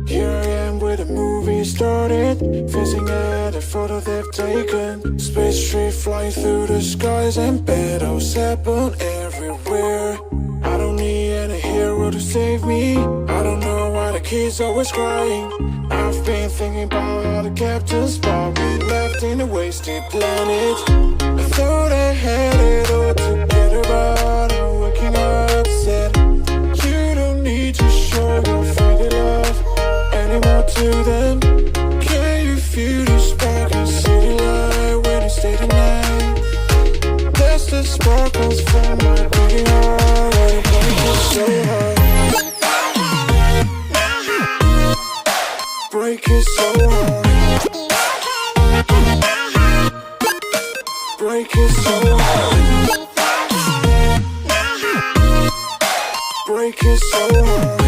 Here I am where the movie started, facing at a photo they've taken. Space tree flying through the skies and battles happen everywhere. I don't need any hero to save me. I don't know why the kid's always crying. I've been thinking about how the captain spot me left in a wasted planet. I thought I had it all together, but I'm waking up sad. You don't need to show your faded love anymore to them. Can you feel the spark in city light when you stay the night? That's the sparkles from my beating heart. Why the break is so hard? Break is so hard. Break is so hard. Break is so hard.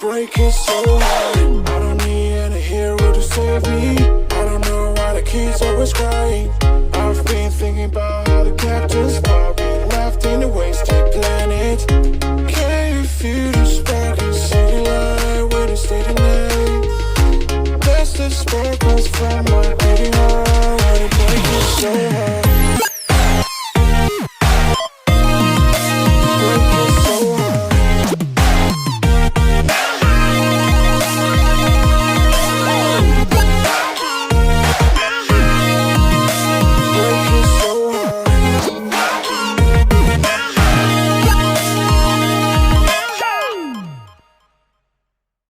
Break is so hard. I don't need any hero to save me. I don't know why the kid's always crying. I've been thinking about how the captain's body left in a wasted planet. Can you feel the spark in city light when you stay the night? That's the sparkles from my